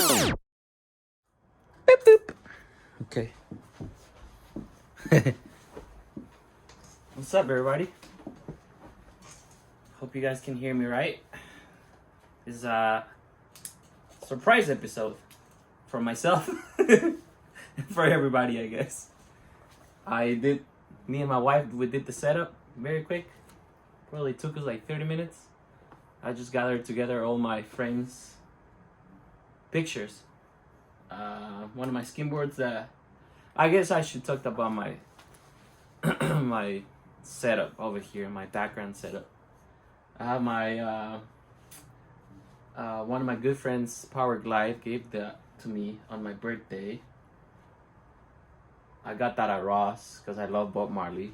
Boop, boop. Okay. What's up, everybody? Hope you guys can hear me right. This is a surprise episode for myself and for everybody, I guess. Me and my wife, we did the setup very quick. Probably took us like 30 minutes. I just gathered together all my friends' pictures. One of my skimboards that I guess I should talk about my my setup over here, my background setup. I have my one of my good friends, Power Glide, gave that to me on my birthday. I got that at Ross because I love Bob Marley.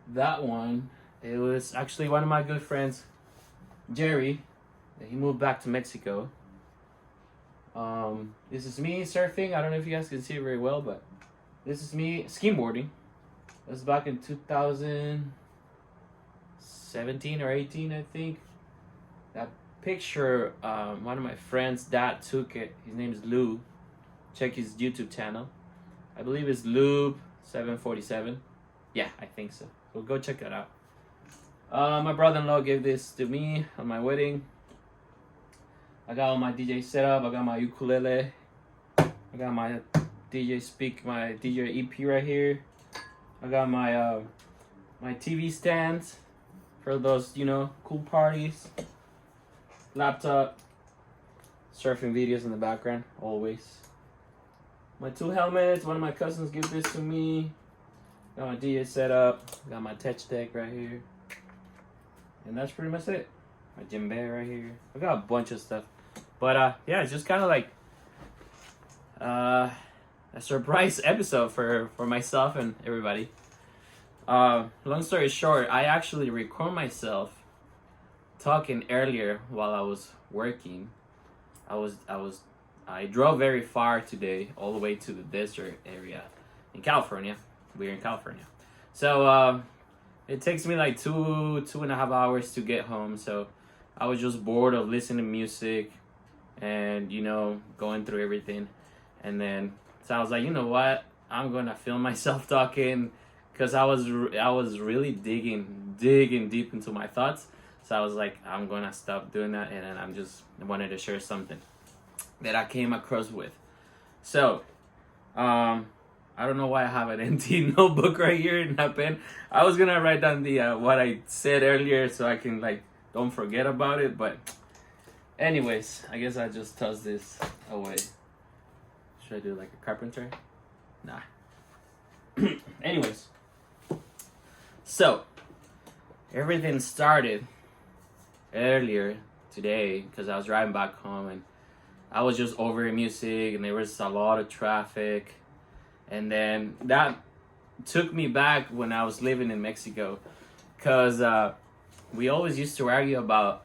That one, it was actually one of my good friends, Jerry. He moved back to Mexico. This is me surfing. I don't know if you guys can see it very well, but this is me skimboarding. It was back in 2017 or 18, I think. That picture, one of my friends' dad took it. His name is Lou. Check his YouTube channel. I believe it's Lube747. Yeah, I think so. So go check that out. My brother-in-law gave this to me on my wedding. I got all my DJ setup. I got my ukulele. I got my my DJ EP right here. I got my my TV stands for those, cool parties. Laptop. Surfing videos in the background, always. My 2 helmets. One of my cousins gave this to me. Got my DJ setup. Got my touch deck right here. And that's pretty much it. My djembe right here. I got a bunch of stuff. But yeah, it's just kind of like a surprise episode for myself and everybody. Long story short, I actually record myself talking earlier while I was working. I drove very far today, all the way to the desert area in California. We're in California. So it takes me like 2.5 hours to get home. So I was just bored of listening to music and, going through everything. And then, so I was like, you know what? I'm going to film myself talking because I was really digging deep into my thoughts. So I was like, I'm going to stop doing that. And then I wanted to share something that I came across with. So, I don't know why I have an empty notebook right here in that pen. I was gonna write down the what I said earlier so I can don't forget about it. But anyways, I guess I just toss this away. Should I do like a carpenter? Nah. Anyways, so everything started earlier today because I was driving back home and I was just over music and there was a lot of traffic. And then that took me back when I was living in Mexico, because we always used to argue about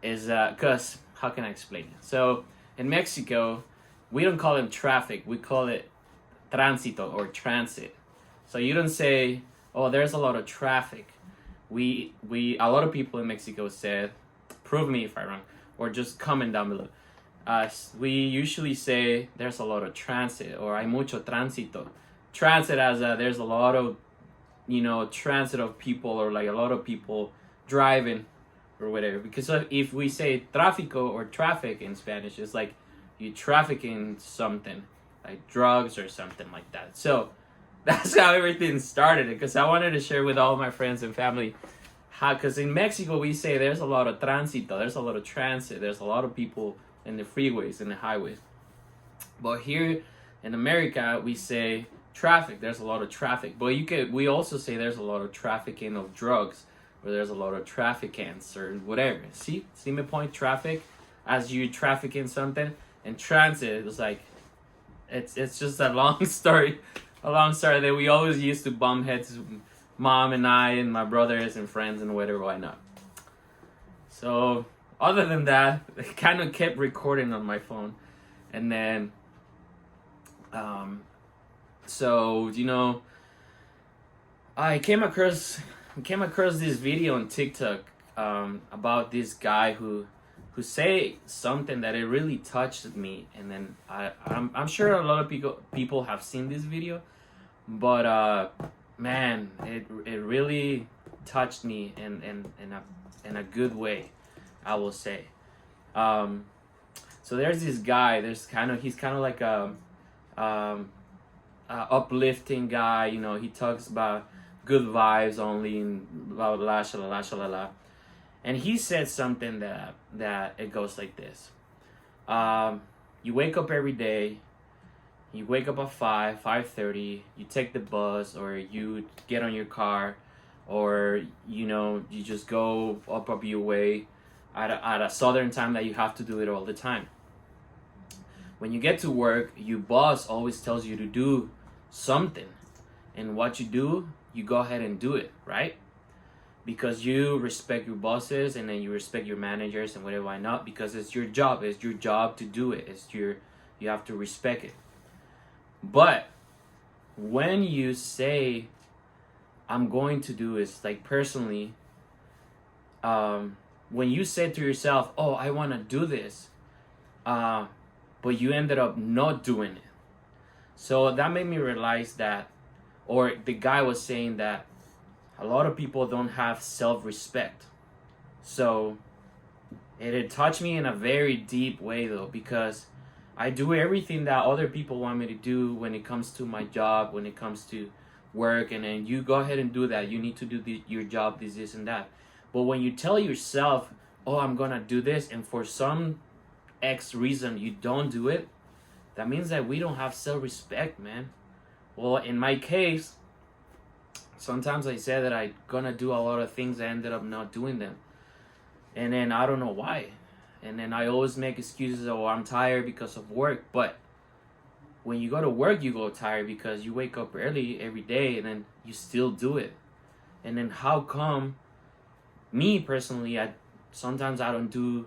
because how can I explain it? So in Mexico, we don't call it traffic, we call it tránsito or transit. So you don't say, oh, there's a lot of traffic. A lot of people in Mexico said, prove me if I'm wrong, or just comment down below. We usually say there's a lot of transit or hay mucho tránsito. Transit as there's a lot of, transit of people or like a lot of people driving or whatever. Because if we say tráfico or traffic in Spanish, it's like you trafficking something, like drugs or something like that. So that's how everything started. Because I wanted to share with all my friends and family how, because in Mexico we say there's a lot of tránsito, there's a lot of transit, there's a lot of people in the freeways and the highways. But here in America we say traffic, there's a lot of traffic. But we also say there's a lot of trafficking of drugs, or there's a lot of traffickants or whatever. See my point? Traffic, as you trafficking something, and transit is like it's just a long story that we always used to bump heads, mom and I and my brothers and friends and whatever, why not. So other than that, I kind of kept recording on my phone. And then, I came across this video on TikTok about this guy who who say something that it really touched me. And then I'm sure a lot of people have seen this video, but man, it really touched me in a good way, I will say. So there's this guy. He's kind of like a uplifting guy. You know, he talks about good vibes only and blah blah blah shalala shalala. And he said something that it goes like this. You wake up every day. You wake up at 5:30. You take the bus, or you get on your car, or you just go up your way at a southern time that you have to do it all the time. When you get to work, your boss always tells you to do something, and what you do, you go ahead and do it, right? Because you respect your bosses, and then you respect your managers and whatever. Why not? Because it's your job. It's your job to do it. You have to respect it. But when you say, I'm going to do this, like personally, when you say to yourself, oh, I want to do this, but you ended up not doing it. So that made me realize that, or the guy was saying that a lot of people don't have self-respect. So it touched me in a very deep way, though, because I do everything that other people want me to do when it comes to my job, when it comes to work, and then you go ahead and do that. You need to do your job, this, and that. But when you tell yourself, oh, I'm going to do this, and for some X reason you don't do it, that means that we don't have self-respect, man. Well, in my case, sometimes I said that I'm going to do a lot of things. I ended up not doing them. And then I don't know why. And then I always make excuses, oh, I'm tired because of work. But when you go to work, you go tired because you wake up early every day and then you still do it. And then how come, me personally, sometimes I don't do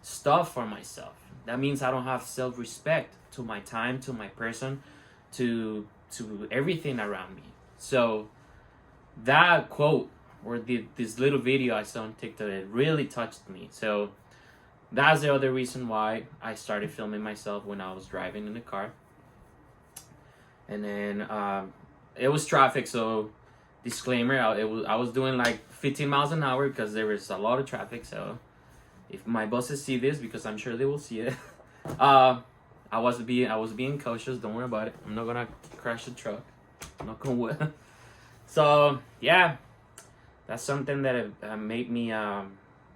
stuff for myself? That means I don't have self-respect to my time, to my person, to everything around me. So that quote, or this little video I saw on TikTok, it really touched me. So that's the other reason why I started filming myself when I was driving in the car. And then it was traffic, so disclaimer, I was doing like 15 miles an hour because there was a lot of traffic. So if my bosses see this, because I'm sure they will see it, I was being cautious. Don't worry about it. I'm not gonna crash the truck. I'm not gonna wood. So yeah, that's something that made me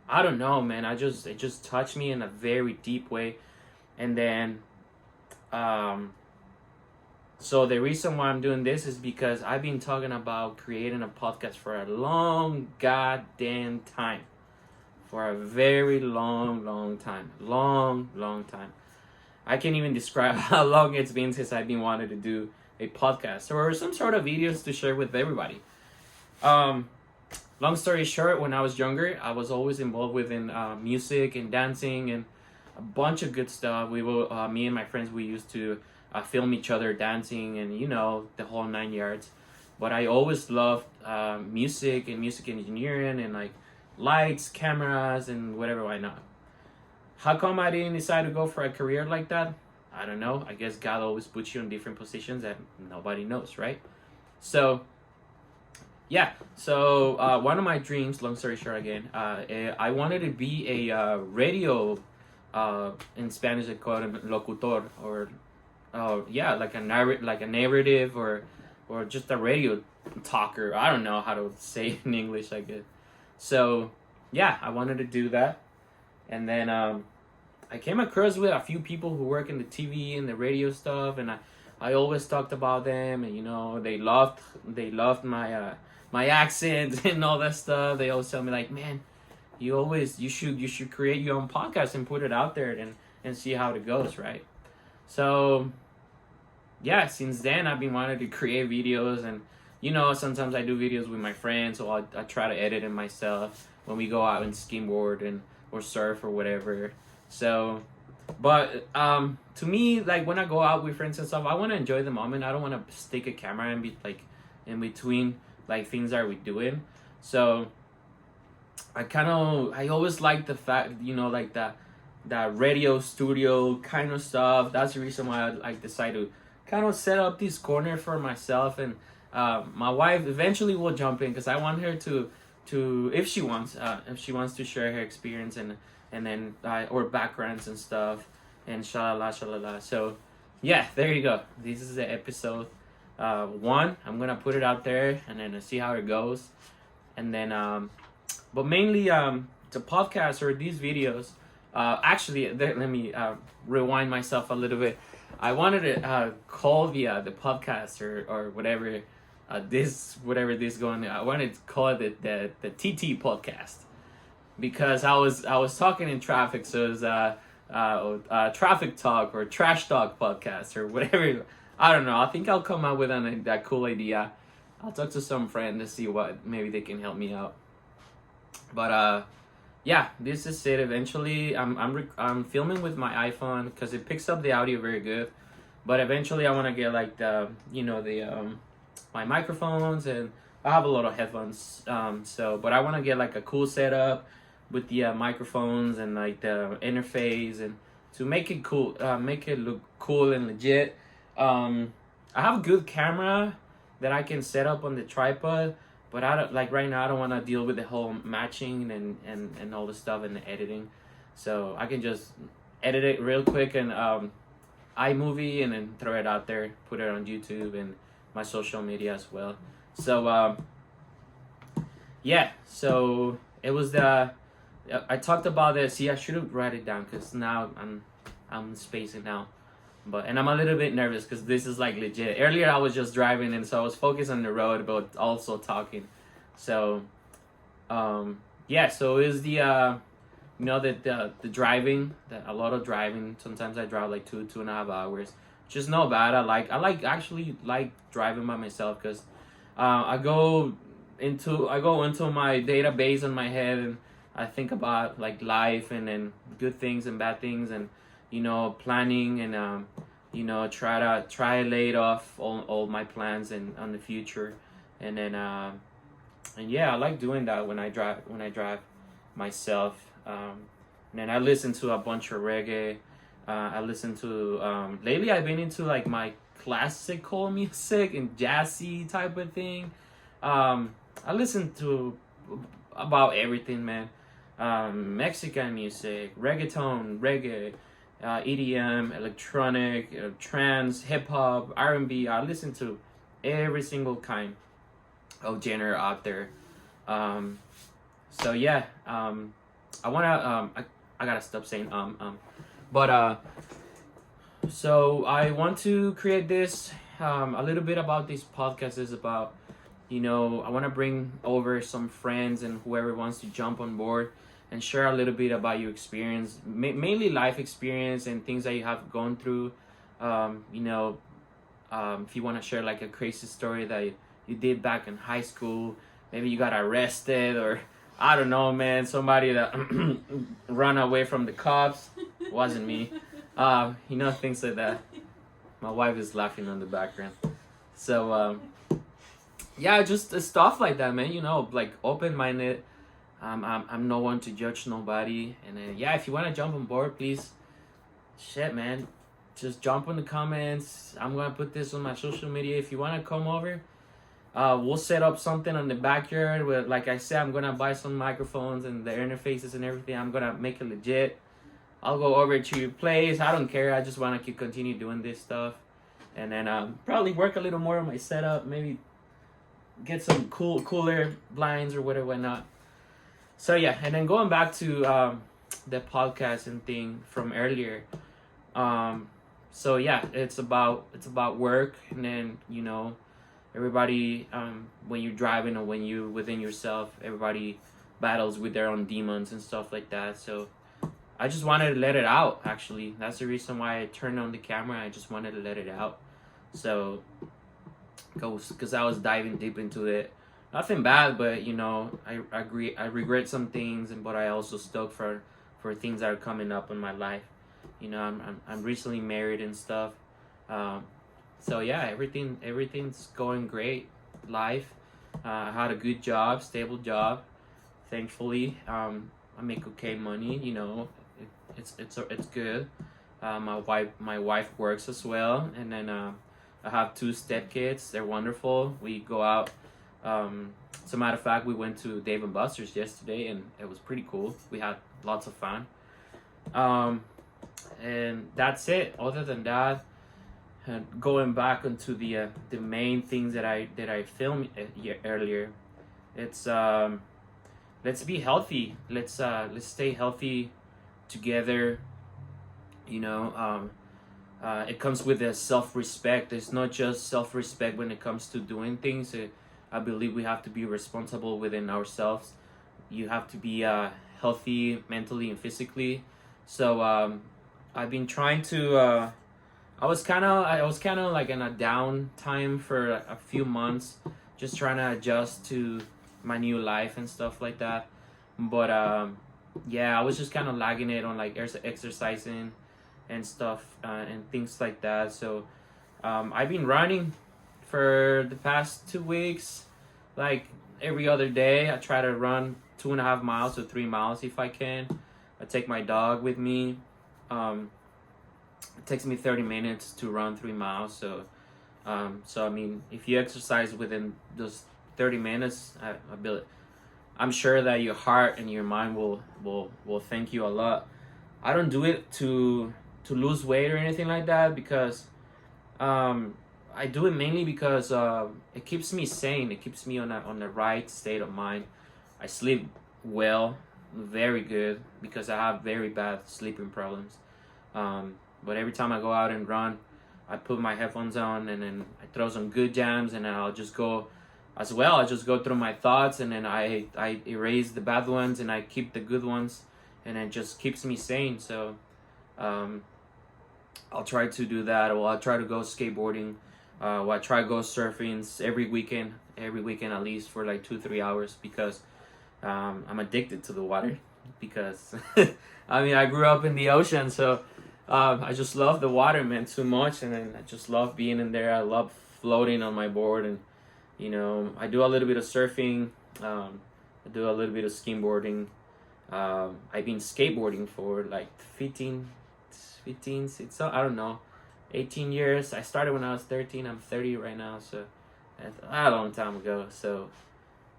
I don't know, man. It just touched me in a very deep way. And then so the reason why I'm doing this is because I've been talking about creating a podcast for a long goddamn time. For a very long time. Long time. I can't even describe how long it's been since I've been wanting to do a podcast or some sort of videos to share with everybody. Long story short, when I was younger, I was always involved within music and dancing and a bunch of good stuff. We will, me and my friends, we used to film each other dancing and the whole 9 yards. But I always loved music and music engineering and like lights, cameras, and whatever. Why not? How come I didn't decide to go for a career like that? I don't know. I guess God always puts you in different positions that nobody knows, right? So yeah, so one of my dreams, long story short again, I wanted to be a radio, in Spanish they call it locutor, or like a narrative, or just a radio talker. I don't know how to say it in English, I guess. So yeah, I wanted to do that. And then I came across with a few people who work in the TV and the radio stuff, and I always talked about them, and they loved my accent and all that stuff. They always tell me like, man, you should create your own podcast and put it out there and see how it goes, right? So yeah, since then I've been wanting to create videos, and sometimes I do videos with my friends, so I try to edit it myself when we go out and skimboard or surf or whatever. So but to me, like when I go out with friends and stuff, I want to enjoy the moment. I don't want to stick a camera and be like in between like things that we're doing. So I always like the fact, like that radio studio kind of stuff. That's the reason why I decided to kind of set up this corner for myself. And my wife eventually will jump in because I want her to if she wants to share her experience and then or backgrounds and stuff and shalala shalala. So yeah, there you go. This is the episode one. I'm gonna put it out there and then see how it goes, and then but mainly the podcast or these videos. Actually, let me rewind myself a little bit. I wanted to call the podcast or whatever whatever this going. I wanted to call it the TT podcast because I was talking in traffic, so it was traffic talk or trash talk podcast or whatever. I don't know. I think I'll come up with that cool idea. I'll talk to some friend to see what maybe they can help me out. But yeah, this is it. Eventually, I'm filming with my iPhone because it picks up the audio very good. But eventually, I want to get like the my microphones, and I have a lot of headphones. But I want to get like a cool setup with the microphones and like the interface and to make it cool, make it look cool and legit. I have a good camera that I can set up on the tripod. But I don't like right now. I don't want to deal with the whole matching and all the stuff and the editing, so I can just edit it real quick and iMovie and then throw it out there, put it on YouTube and my social media as well. So yeah, so it was I talked about this. See, I should have write it down because now I'm spacing now. And I'm a little bit nervous because this is like legit. Earlier I was just driving and so I was focused on the road but also talking. So yeah, so is the the driving, a lot of driving. Sometimes I drive like 2.5 hours. Just no bad. I actually like driving by myself because I go into my database in my head and I think about like life and then good things and bad things and planning and try to lay it off all my plans and on the future, and then and yeah, I like doing that when I drive myself. And then I listen to a bunch of reggae. I listen to lately I've been into like my classical music and jazzy type of thing. I listen to about everything, man. Mexican music, reggaeton, reggae, EDM, electronic, trance, hip hop, R&B. I listen to every single kind of genre out there. So yeah, I wanna I gotta stop saying but so I want to create this a little bit about this podcast is about I want to bring over some friends and whoever wants to jump on board and share a little bit about your experience, mainly life experience and things that you have gone through. If you want to share like a crazy story that you did back in high school, maybe you got arrested or I don't know, man, somebody that run away from the cops. Wasn't me. Things like that. My wife is laughing on the background. So yeah, just stuff like that, man. Like open-minded. I'm no one to judge nobody. And then yeah, if you want to jump on board, please, shit, man, just jump in the comments. I'm gonna put this on my social media. If you want to come over, we'll set up something on the backyard where, like I said, I'm gonna buy some microphones and the interfaces and everything. I'm gonna make it legit. I'll go over to your place. I don't care. I just want to continue doing this stuff, and then probably work a little more on my setup. Maybe get some cooler blinds or whatever, not. So yeah, and then going back to the podcast and thing from earlier. So yeah, it's about work, and then everybody when you're driving or when you within yourself, everybody battles with their own demons and stuff like that. So I just wanted to let it out. Actually, that's the reason why I turned on the camera. I just wanted to let it out. So because I was diving deep into it. Nothing bad, but I agree. I regret some things, but I also stoked for things that are coming up in my life. I'm recently married and stuff. So yeah, everything's going great. Life. I had a good job, stable job. Thankfully, I make okay money. It's good. My wife works as well, and then I have two stepkids. They're wonderful. We go out. As a matter of fact, we went to Dave and Buster's yesterday, and it was pretty cool. We had lots of fun. Um, and that's it. Other than that, going back into the main things that I filmed earlier, it's let's be healthy. Let's stay healthy together. You know, it comes with a self-respect. It's not just self-respect when it comes to doing things. I believe we have to be responsible within ourselves. You have to be healthy mentally and physically. So I've been trying to. I was kind of like in a down time for a few months, just trying to adjust to my new life and stuff like that. But yeah, I was just kind of lagging it on like exercising and stuff and things like that. So I've been running for the past 2 weeks, like every other day. I try to run 2.5 miles or 3 miles if I can. I take my dog with me. It takes me 30 minutes to run 3 miles. So I mean, if you exercise within those 30 minutes, I'm sure that your heart and your mind will thank you a lot. I don't do it to lose weight or anything like that, because I do it mainly because it keeps me sane. It keeps me on the right state of mind. I sleep well, very good, because I have very bad sleeping problems. But every time I go out and run, I put my headphones on, and then I throw some good jams, and then I'll just go as well. I just go through my thoughts, and then I erase the bad ones and I keep the good ones, and it just keeps me sane. So I'll try to do that. Or I'll try to go skateboarding. I try to go surfing every weekend at least for like 2-3 hours, because I'm addicted to the water. Because I mean, I grew up in the ocean, so I just love the water, man, too much, and then I just love being in there. I love floating on my board, and I do a little bit of surfing. I do a little bit of skimboarding. I've been skateboarding for like 15, it's I don't know, 18 years. I started when I was 13. I'm 30 right now, so that's a long time ago. So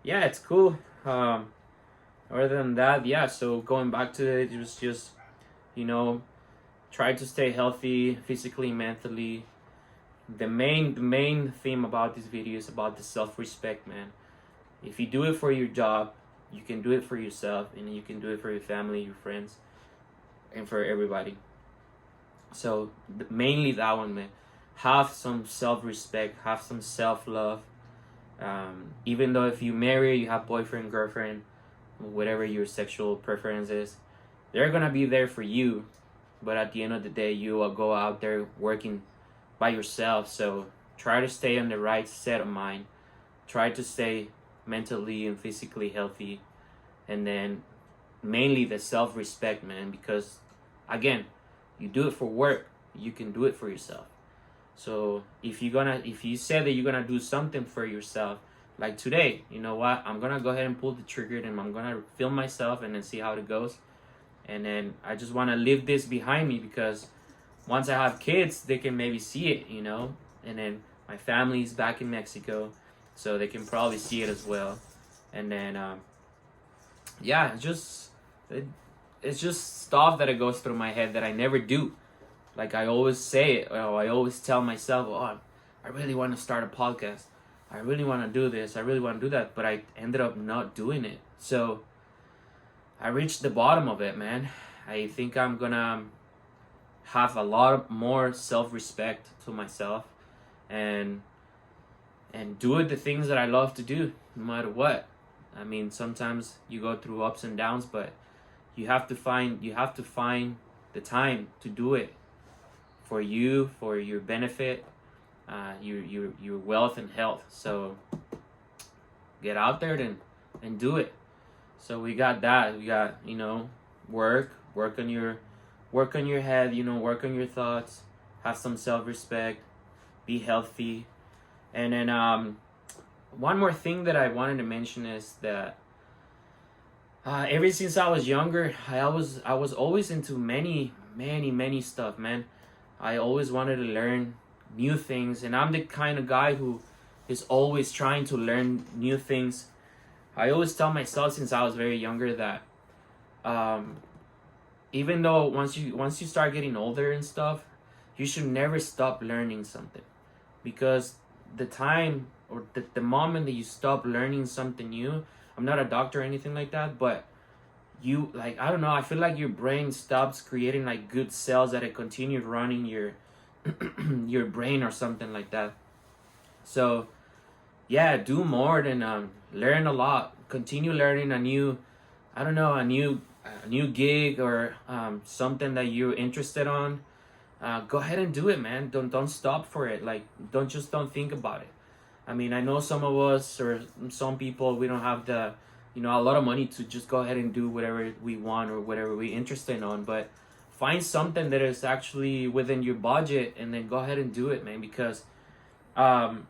yeah, it's cool. Other than that, yeah, so going back to it, it was just, try to stay healthy physically, mentally. The main theme about this video is about the self-respect, man. If you do it for your job, you can do it for yourself, and you can do it for your family, your friends, and for everybody. So mainly that one, man. Have some self-respect, have some self-love. Even though if you marry, you have boyfriend, girlfriend, whatever your sexual preference is, they're gonna be there for you. But at the end of the day, you will go out there working by yourself. So try to stay on the right set of mind. Try to stay mentally and physically healthy. And then mainly the self-respect, man, because again, you do it for work, you can do it for yourself. So if you say that you're gonna do something for yourself, like today, you know what? I'm gonna go ahead and pull the trigger, and I'm gonna film myself and then see how it goes. And then I just wanna leave this behind me, because once I have kids, they can maybe see it, And then my family's back in Mexico, so they can probably see it as well. And then yeah, it's just stuff that it goes through my head that I never do. Like I always say it, or I always tell myself, "Oh, I really want to start a podcast. I really want to do this. I really want to do that." But I ended up not doing it. So I reached the bottom of it, man. I think I'm gonna have a lot more self-respect to myself, and do it the things that I love to do, no matter what. I mean, sometimes you go through ups and downs, but you have to find the time to do it for you, for your benefit, your wealth and health. So get out there and do it. So we got that. We got work on your head. Work on your thoughts. Have some self-respect. Be healthy. And then one more thing that I wanted to mention is that Ever since I was younger, I was always into many stuff, man. I always wanted to learn new things, and I'm the kind of guy who is always trying to learn new things. I always tell myself since I was very younger that um, even though once you start getting older and stuff, you should never stop learning something, because the time or the moment that you stop learning something new, I'm not a doctor or anything like that, but you, like, I don't know, I feel like your brain stops creating like good cells that it continued running your your brain or something like that. So yeah, do more than learn a lot. Continue learning a new, I don't know, a new gig or something that you're interested on. Go ahead and do it, man. Don't stop for it. Like, don't think about it. I mean, I know some of us or some people, we don't have the, a lot of money to just go ahead and do whatever we want or whatever we're interested on. But find something that is actually within your budget and then go ahead and do it, man. Because um,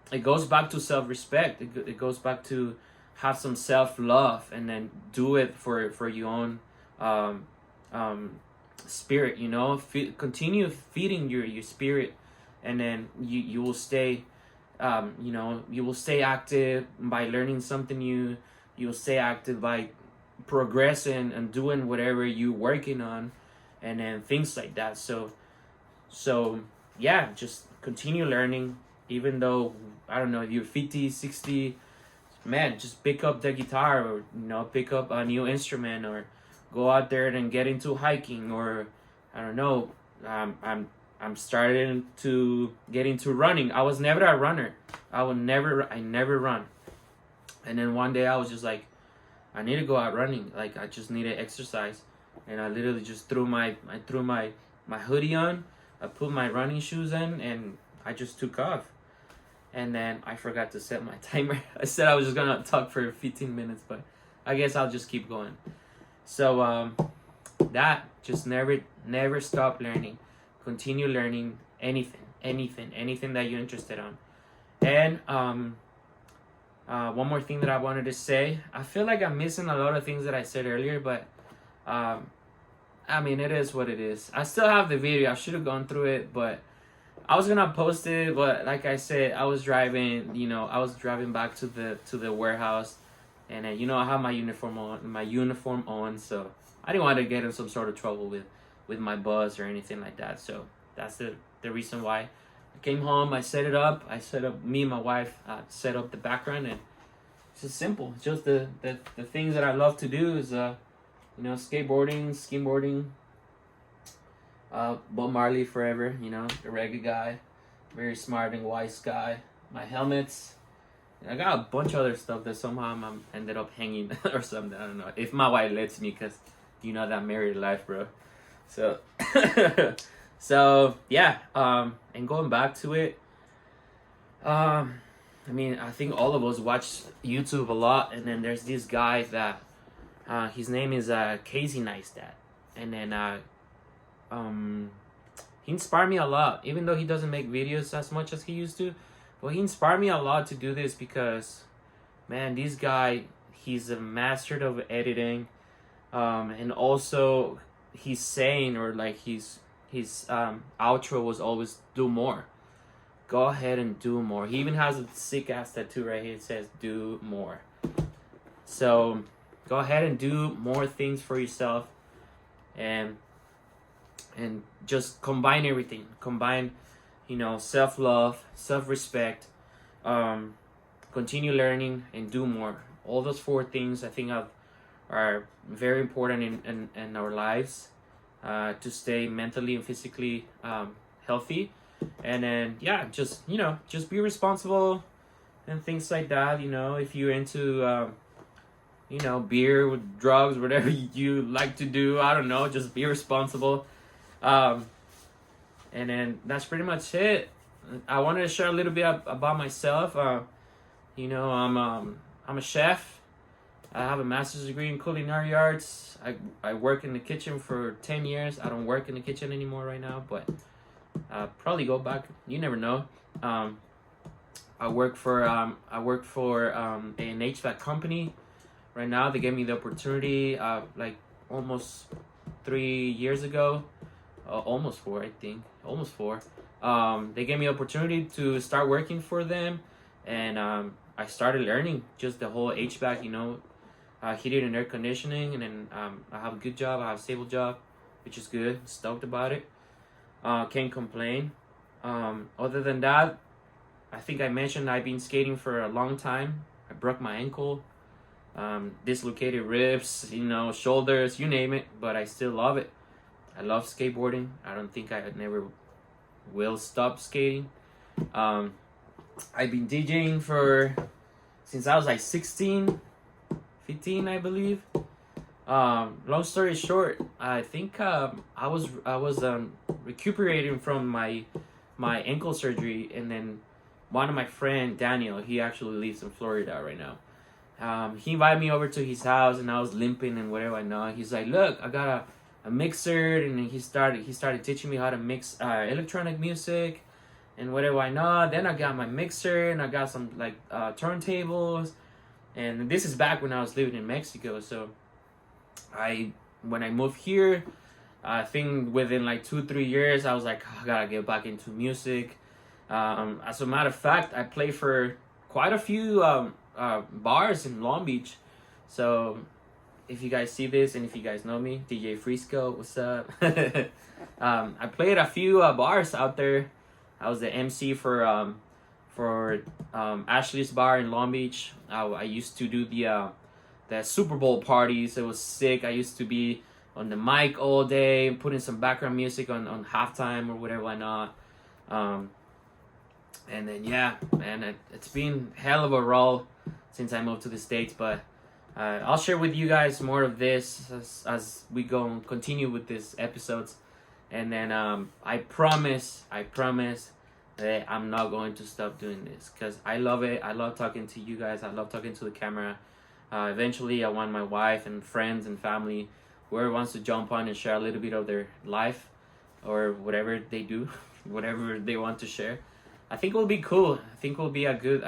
it goes back to self-respect. It goes back to have some self-love and then do it for your own um, um, spirit. Continue feeding your spirit, and then you will stay you will stay active by learning something new. You will stay active by progressing and doing whatever you're working on, and then things like that. So yeah, just continue learning. Even though, I don't know, if you're 50, 60, man, just pick up the guitar, or pick up a new instrument, or go out there and get into hiking, or I don't know. I'm starting to get into running. I was never a runner. I never run. And then one day I was just like, I need to go out running. Like, I just need to exercise. And I literally just threw my hoodie on. I put my running shoes in, and I just took off. And then I forgot to set my timer. I said I was just gonna talk for 15 minutes, but I guess I'll just keep going. So that, just never stop learning. Continue learning anything that you're interested on. And one more thing that I wanted to say. I feel like I'm missing a lot of things that I said earlier, but I mean, it is what it is. I still have the video. I should have gone through it, but I was gonna post it. But like I said, I was driving. I was driving back to the warehouse, and then I have my uniform on. So I didn't want to get in some sort of trouble with my boss or anything like that. So that's the reason why. I came home, I set it up. Me and my wife set up the background, and it's just simple. It's just the things that I love to do is skateboarding, skimboarding, Bob Marley forever, the reggae guy, very smart and wise guy. My helmets. I got a bunch of other stuff that somehow I ended up hanging or something. I don't know. If my wife lets me, because that married life, bro. So so yeah, and going back to it, I mean, I think all of us watch YouTube a lot, and then there's this guy that his name is Casey Neistat, and then he inspired me a lot, even though he doesn't make videos as much as he used to. But he inspired me a lot to do this because, man, this guy, he's a master of editing, and also he's saying, or like his outro was always do more. Go ahead and do more. He even has a sick ass tattoo right here. It says do more. So go ahead and do more things for yourself, and just combine everything. Combine, self-love, self-respect, continue learning, and do more. All those four things I think are very important in our lives, to stay mentally and physically healthy. And then just be responsible and things like that. If you're into beer with drugs, whatever you like to do, I don't know, just be responsible. And then that's pretty much it. I wanted to share a little bit about myself. I'm a chef. I have a master's degree in culinary arts. I work in the kitchen for 10 years. I don't work in the kitchen anymore right now, but probably go back. You never know. I work for an HVAC company right now. They gave me the opportunity like almost 3 years ago, almost four, I think, almost four. They gave me opportunity to start working for them, and I started learning just the whole HVAC, heating and air conditioning, and then I have a good job. I have a stable job, which is good. Stoked about it. Can't complain. Other than that, I think I mentioned I've been skating for a long time. I broke my ankle, dislocated ribs, shoulders, you name it, but I still love it. I love skateboarding. I don't think I never will stop skating. I've been DJing since I was like 16, 15, I believe. Long story short, I think I was recuperating from my ankle surgery, and then one of my friend Daniel, he actually lives in Florida right now. He invited me over to his house, and I was limping and whatever I know. He's like, "Look, I got a mixer," and he started teaching me how to mix electronic music and whatever I know. Then I got my mixer, and I got some like turntables, and this is back when I was living in Mexico. So when I moved here, I think within like 2-3 years, I was like, I gotta get back into music. As a matter of fact, I play for quite a few bars in Long Beach. So if you guys see this, and if you guys know me, DJ Frisco, what's up? I played a few bars out there. I was the MC for Ashley's bar in Long Beach. I used to do the Super Bowl parties. It was sick. I used to be on the mic all day, putting some background music on halftime or whatever I know. And then it's been hell of a roll since I moved to the States, but I'll share with you guys more of this as we go and continue with these episodes. And then I promise that I'm not going to stop doing this, because I love it. I love talking to you guys. I love talking to the camera. Eventually, I want my wife and friends and family, whoever wants to jump on and share a little bit of their life or whatever they do, whatever they want to share. I think it will be cool. I think it will be a good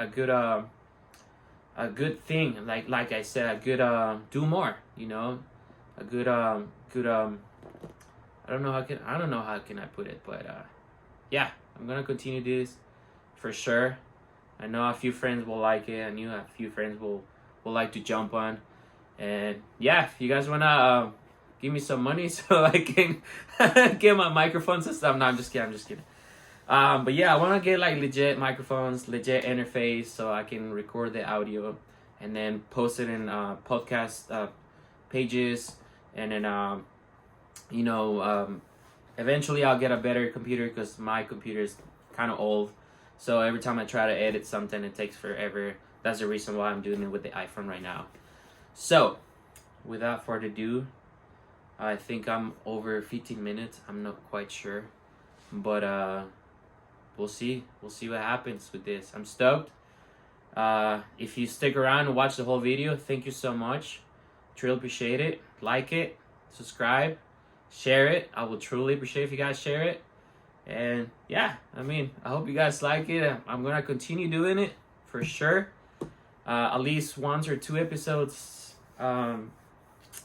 thing. Like I said, a good do more. A good I don't know how can I put it, but yeah, I'm gonna continue this for sure. I know a few friends will like it. I knew a few friends will like to jump on, and yeah, if you guys wanna give me some money so I can get my microphones and stuff. No, I'm just kidding. But yeah, I want to get like legit microphones, legit interface, so I can record the audio and then post it in podcast pages, and then eventually I'll get a better computer, because my computer is kind of old. So every time I try to edit something, it takes forever. That's the reason why I'm doing it with the iPhone right now. So without further ado, I think I'm over 15 minutes. I'm not quite sure, but we'll see what happens with this. I'm stoked. If you stick around and watch the whole video, thank you so much. Truly appreciate it. Like it, subscribe, share it. I will truly appreciate if you guys share it. And yeah, I hope you guys like it. I'm gonna continue doing it for sure. At least 1 or 2 episodes a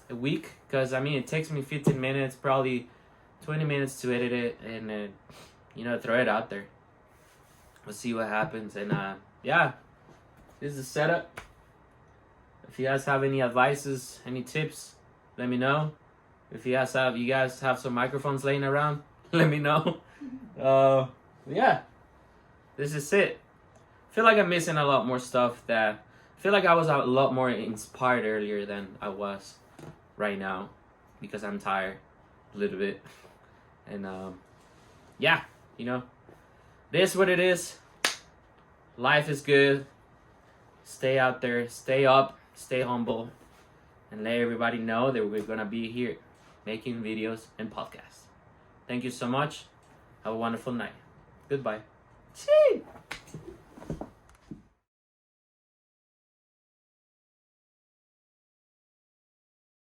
week, because it takes me 15 minutes, probably 20 minutes to edit it, and then throw it out there. We'll see what happens. And yeah, this is the setup. If you guys have any advices, any tips, let me know. If you guys have some microphones laying around, let me know. Yeah, this is it. I feel like I'm missing a lot more stuff. I feel like I was a lot more inspired earlier than I was right now, because I'm tired a little bit. And yeah, this is what it is. Life is good. Stay out there, stay up, stay humble, and let everybody know that we're gonna be here making videos and podcasts. Thank you so much. Have a wonderful night. Goodbye. Chee!